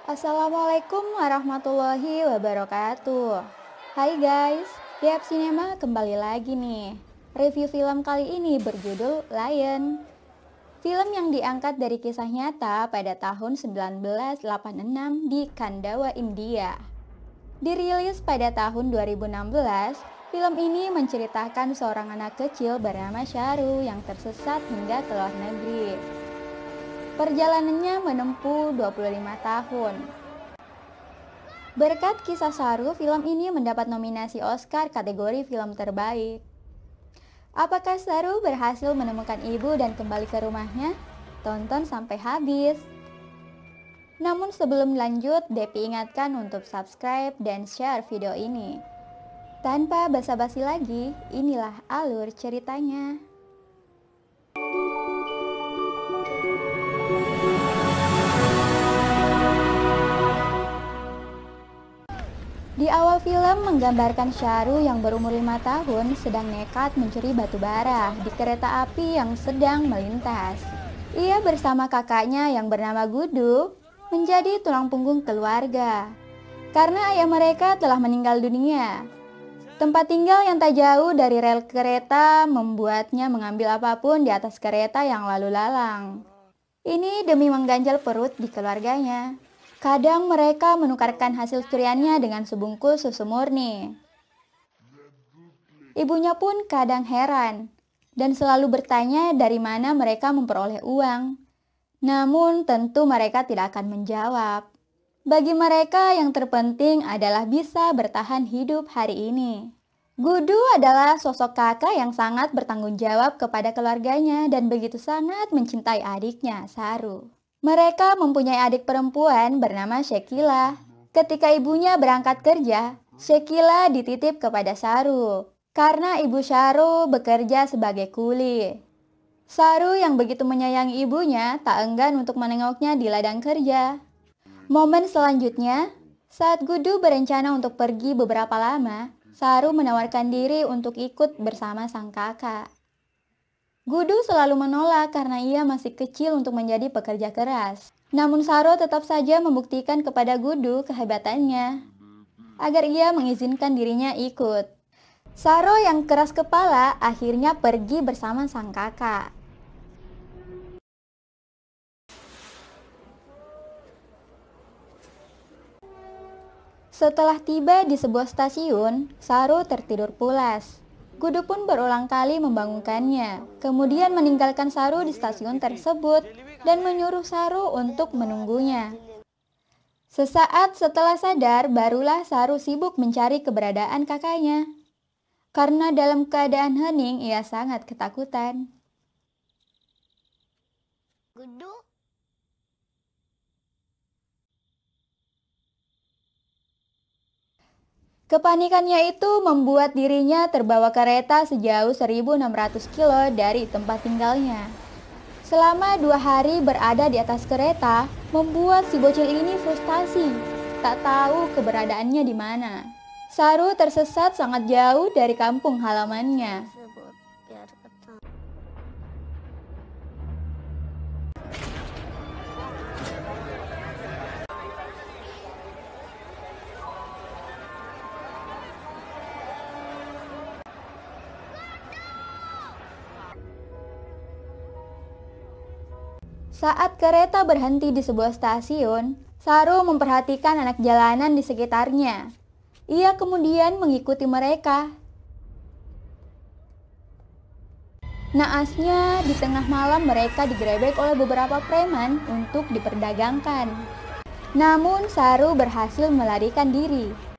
Assalamualaikum warahmatullahi wabarakatuh. Hai guys, Tiap Cinema kembali lagi nih. Review film kali ini berjudul Lion. Film yang diangkat dari kisah nyata pada tahun 1986 di Kandawa, India. Dirilis pada tahun 2016, film ini menceritakan seorang anak kecil bernama Sharu yang tersesat hingga ke luar negeri. Perjalanannya menempuh 25 tahun. Berkat kisah Sharu, film ini mendapat nominasi Oscar kategori film terbaik. Apakah Sharu berhasil menemukan ibu dan kembali ke rumahnya? Tonton sampai habis. Namun sebelum lanjut, Depi ingatkan untuk subscribe dan share video ini. Tanpa basa-basi lagi, inilah alur ceritanya. Di awal film menggambarkan Sharu yang berumur 5 tahun sedang nekat mencuri batu bara di kereta api yang sedang melintas. Ia bersama kakaknya yang bernama Gudu menjadi tulang punggung keluarga karena ayah mereka telah meninggal dunia. Tempat tinggal yang tak jauh dari rel kereta membuatnya mengambil apapun di atas kereta yang lalu lalang. Ini demi mengganjal perut di keluarganya. Kadang mereka menukarkan hasil curiannya dengan sebungkus susu murni. Ibunya pun kadang heran dan selalu bertanya dari mana mereka memperoleh uang. Namun tentu mereka tidak akan menjawab. Bagi mereka yang terpenting adalah bisa bertahan hidup hari ini. Gudu adalah sosok kakak yang sangat bertanggung jawab kepada keluarganya dan begitu sangat mencintai adiknya, Sharu. Mereka mempunyai adik perempuan bernama Shekila. Ketika ibunya berangkat kerja, Shekila dititip kepada Sharu karena ibu Sharu bekerja sebagai kuli. Sharu yang begitu menyayangi ibunya tak enggan untuk menengoknya di ladang kerja. Momen selanjutnya, saat Gudu berencana untuk pergi beberapa lama, Sharu menawarkan diri untuk ikut bersama sang kakak. Gudu selalu menolak karena ia masih kecil untuk menjadi pekerja keras. Namun Sharu tetap saja membuktikan kepada Gudu kehebatannya agar ia mengizinkan dirinya ikut. Sharu yang keras kepala akhirnya pergi bersama sang kakak. Setelah tiba di sebuah stasiun, Sharu tertidur pulas. Gudu pun berulang kali membangunkannya, kemudian meninggalkan Sharu di stasiun tersebut dan menyuruh Sharu untuk menunggunya. Sesaat setelah sadar, barulah Sharu sibuk mencari keberadaan kakaknya. Karena dalam keadaan hening, ia sangat ketakutan. Gudu, Kepanikannya itu membuat dirinya terbawa kereta sejauh 1.600 kilo dari tempat tinggalnya. Selama 2 hari berada di atas kereta, membuat si bocil ini frustasi, tak tahu keberadaannya di mana. Sharu tersesat sangat jauh dari kampung halamannya. sebut biar ketemu. Saat kereta berhenti di sebuah stasiun, Sharu memperhatikan anak jalanan di sekitarnya. Ia kemudian mengikuti mereka. Naasnya, di tengah malam mereka digerebek oleh beberapa preman untuk diperdagangkan. Namun Sharu berhasil melarikan diri.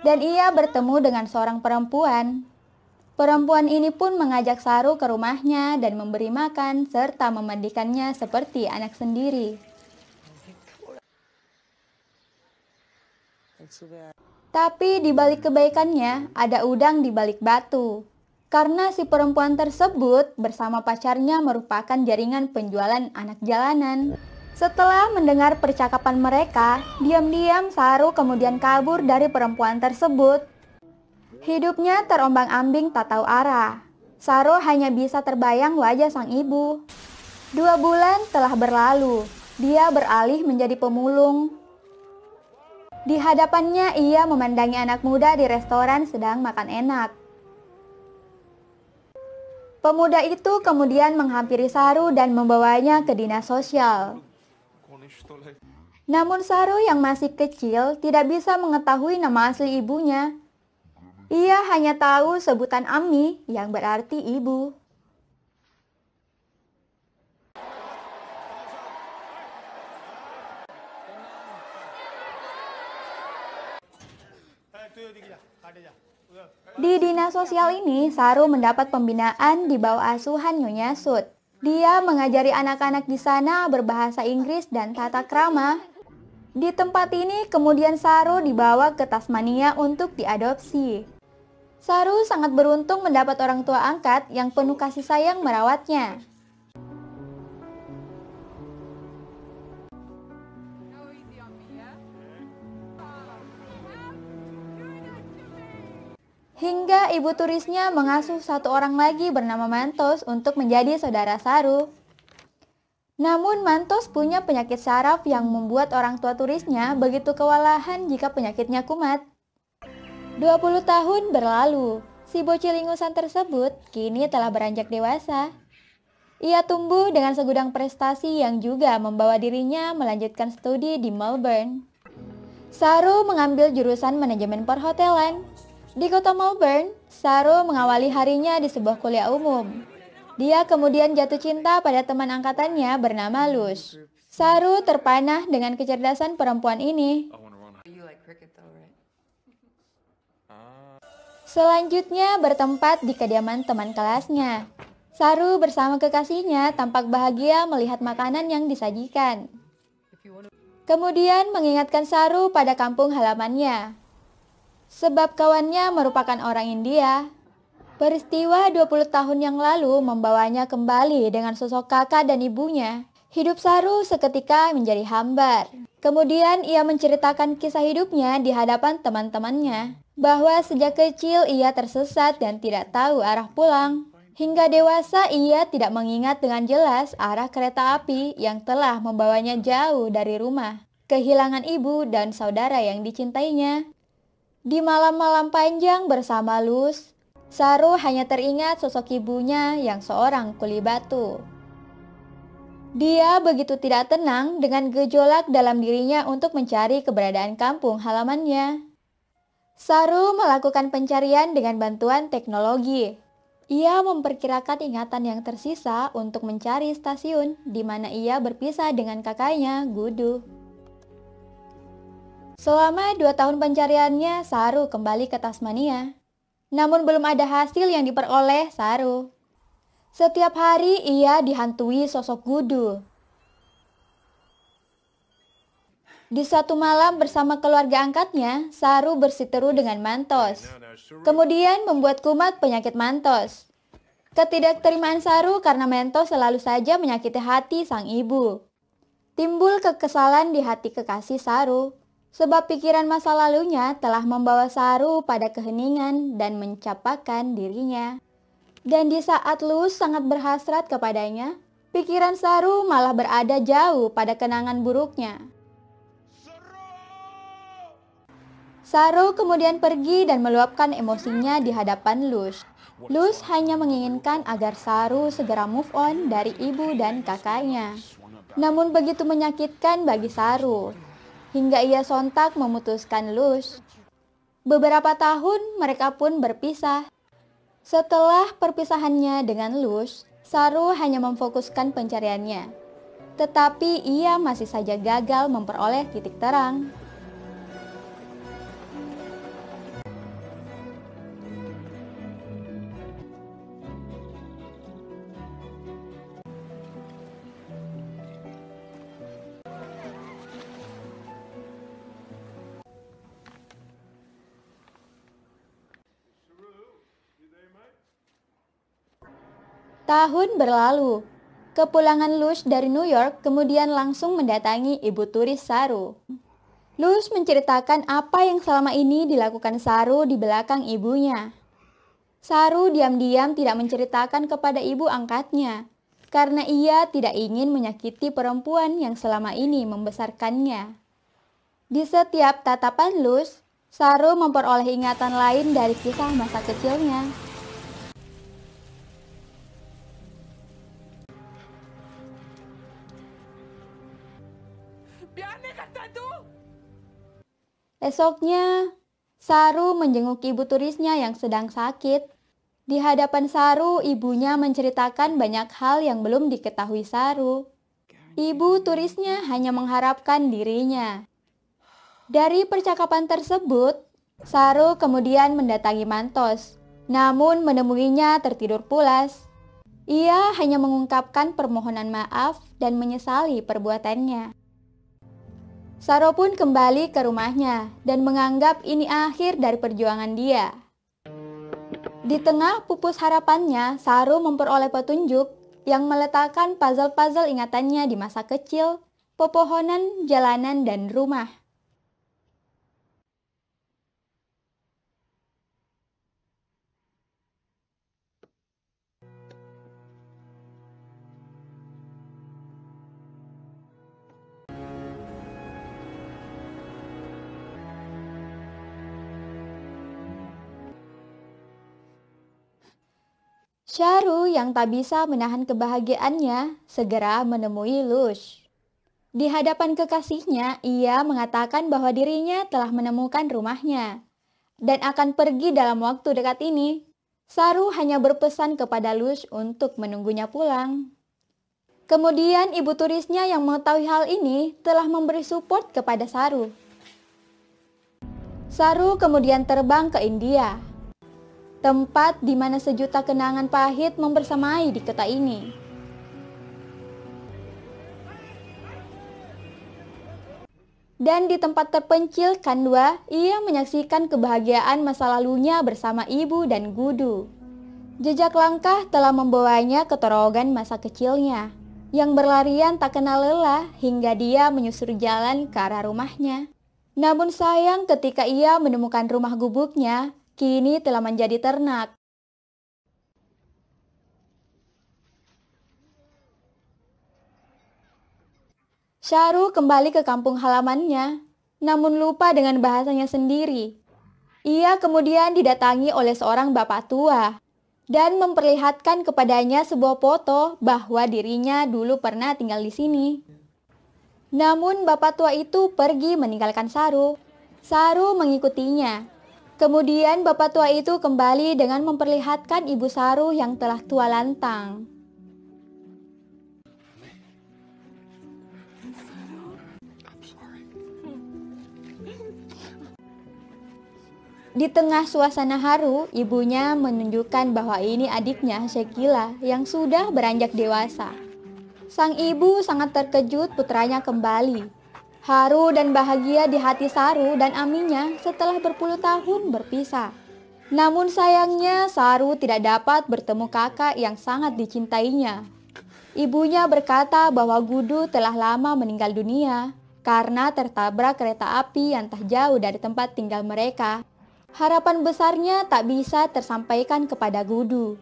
Dan ia bertemu dengan seorang perempuan. Perempuan ini pun mengajak Sharu ke rumahnya dan memberi makan serta memandikannya seperti anak sendiri. Tapi di balik kebaikannya ada udang di balik batu. karena si perempuan tersebut bersama pacarnya merupakan jaringan penjualan anak jalanan. Setelah mendengar percakapan mereka, diam-diam Saru kemudian kabur dari perempuan tersebut. Hidupnya terombang-ambing tak tahu arah. Saru hanya bisa terbayang wajah sang ibu. 2 bulan telah berlalu, dia beralih menjadi pemulung. Di hadapannya ia memandangi anak muda di restoran sedang makan enak. Pemuda itu kemudian menghampiri Saru dan membawanya ke dinas sosial. Namun Saru yang masih kecil tidak bisa mengetahui nama asli ibunya. Ia hanya tahu sebutan Ami yang berarti ibu. Di dinas sosial ini, Saru mendapat pembinaan di bawah asuhan Nyonya Sud. Dia mengajari anak-anak di sana berbahasa Inggris dan tata krama. Di tempat ini kemudian Saru dibawa ke Tasmania untuk diadopsi. Saru sangat beruntung mendapat orang tua angkat yang penuh kasih sayang merawatnya. Hingga ibu turisnya mengasuh satu orang lagi bernama Mantos untuk menjadi saudara Saru. Namun Mantos punya penyakit saraf yang membuat orang tua turisnya begitu kewalahan jika penyakitnya kumat. 20 tahun berlalu, si bocil ingusan tersebut kini telah beranjak dewasa. Ia tumbuh dengan segudang prestasi yang juga membawa dirinya melanjutkan studi di Melbourne. Saru mengambil jurusan manajemen perhotelan. Di kota Melbourne, Saru mengawali harinya di sebuah kuliah umum. Dia kemudian jatuh cinta pada teman angkatannya bernama Luz. Saru terpanah dengan kecerdasan perempuan ini. Selanjutnya bertempat di kediaman teman kelasnya. Saru bersama kekasihnya tampak bahagia melihat makanan yang disajikan. Kemudian mengingatkan Saru pada kampung halamannya. Sebab kawannya merupakan orang India. Peristiwa 20 tahun yang lalu membawanya kembali dengan sosok kakak dan ibunya. Hidup Saru seketika menjadi hambar. Kemudian ia menceritakan kisah hidupnya di hadapan teman-temannya. Bahwa sejak kecil ia tersesat dan tidak tahu arah pulang. Hingga dewasa ia tidak mengingat dengan jelas arah kereta api yang telah membawanya jauh dari rumah. Kehilangan ibu dan saudara yang dicintainya. Di malam-malam panjang bersama Luz, Saru hanya teringat sosok ibunya yang seorang kuli batu. Dia begitu tidak tenang dengan gejolak dalam dirinya untuk mencari keberadaan kampung halamannya. Saru melakukan pencarian dengan bantuan teknologi. Ia memperkirakan ingatan yang tersisa untuk mencari stasiun di mana ia berpisah dengan kakaknya, Gudu. Selama 2 tahun pencariannya, Saru kembali ke Tasmania. Namun belum ada hasil yang diperoleh Saru. Setiap hari ia dihantui sosok Gudu. Di suatu malam bersama keluarga angkatnya, Saru bersiteru dengan Mantos. Kemudian membuat kumat penyakit Mantos. Ketidakterimaan Saru karena Mantos selalu saja menyakiti hati sang ibu. Timbul kekesalan di hati kekasih Saru. Sebab pikiran masa lalunya telah membawa Saru pada keheningan dan mencapakan dirinya. Dan di saat Luz sangat berhasrat kepadanya, pikiran Saru malah berada jauh pada kenangan buruknya. Saru kemudian pergi dan meluapkan emosinya di hadapan Luz. Luz hanya menginginkan agar Saru segera move on dari ibu dan kakaknya. Namun begitu menyakitkan bagi Saru. Hingga ia sontak memutuskan Luz. Beberapa tahun mereka pun berpisah. Setelah perpisahannya dengan Luz, Saru hanya memfokuskan pencariannya. Tetapi ia masih saja gagal memperoleh titik terang. Tahun berlalu. Kepulangan Luz dari New York kemudian langsung mendatangi ibu turis Saru. Luz menceritakan apa yang selama ini dilakukan Saru di belakang ibunya. Saru diam-diam tidak menceritakan kepada ibu angkatnya, karena ia tidak ingin menyakiti perempuan yang selama ini membesarkannya. Di setiap tatapan Luz, Saru memperoleh ingatan lain dari kisah masa kecilnya. Esoknya, Saru menjenguk ibu turisnya yang sedang sakit. Di hadapan Saru, ibunya menceritakan banyak hal yang belum diketahui Saru. Ibu turisnya hanya mengharapkan dirinya. Dari percakapan tersebut, Saru kemudian mendatangi Mantos, namun menemuinya tertidur pulas. Ia hanya mengungkapkan permohonan maaf dan menyesali perbuatannya. Saru pun kembali ke rumahnya dan menganggap ini akhir dari perjuangan dia. Di tengah pupus harapannya, Saru memperoleh petunjuk yang meletakkan puzzle-puzzle ingatannya di masa kecil, pepohonan, jalanan, dan rumah. Saru yang tak bisa menahan kebahagiaannya segera menemui Luz. Di hadapan kekasihnya, ia mengatakan bahwa dirinya telah menemukan rumahnya dan akan pergi dalam waktu dekat ini. Saru hanya berpesan kepada Luz untuk menunggunya pulang. Kemudian ibu turisnya yang mengetahui hal ini telah memberi support kepada Saru. Saru kemudian terbang ke India, tempat di mana sejuta kenangan pahit membersamai di kota ini. Dan di tempat terpencil Khandwa, ia menyaksikan kebahagiaan masa lalunya bersama ibu dan Gudu. Jejak langkah telah membawanya ke torogan masa kecilnya, yang berlarian tak kenal lelah hingga dia menyusur jalan ke arah rumahnya. Namun sayang ketika ia menemukan rumah gubuknya, kini telah menjadi ternak. Saru kembali ke kampung halamannya, namun lupa dengan bahasanya sendiri. Ia kemudian didatangi oleh seorang bapak tua dan memperlihatkan kepadanya sebuah foto bahwa dirinya dulu pernah tinggal di sini. Namun bapak tua itu pergi meninggalkan Saru. Saru mengikutinya. Kemudian bapak tua itu kembali dengan memperlihatkan ibu Saru yang telah tua lantang. Di tengah suasana haru, ibunya menunjukkan bahwa ini adiknya Shekila yang sudah beranjak dewasa. Sang ibu sangat terkejut putranya kembali. Haru dan bahagia di hati Saru dan Aminya setelah berpuluh tahun berpisah. Namun sayangnya Saru tidak dapat bertemu kakak yang sangat dicintainya. Ibunya berkata bahwa Gudu telah lama meninggal dunia karena tertabrak kereta api yang tak jauh dari tempat tinggal mereka. Harapan besarnya tak bisa tersampaikan kepada Gudu.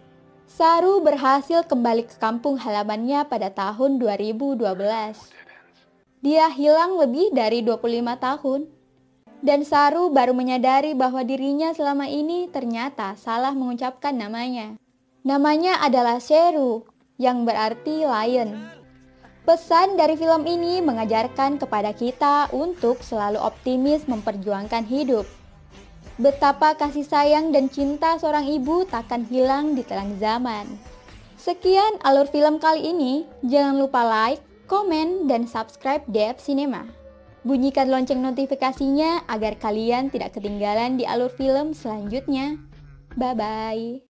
Saru berhasil kembali ke kampung halamannya pada tahun 2012. Dia hilang lebih dari 25 tahun. Dan Saru baru menyadari bahwa dirinya selama ini ternyata salah mengucapkan namanya. Namanya adalah Sheru, yang berarti lion. Pesan dari film ini mengajarkan kepada kita untuk selalu optimis memperjuangkan hidup. Betapa kasih sayang dan cinta seorang ibu takkan hilang di telan zaman. Sekian alur film kali ini. Jangan lupa like, komen, dan subscribe Dev Cinema. Bunyikan lonceng notifikasinya agar kalian tidak ketinggalan di alur film selanjutnya. Bye-bye.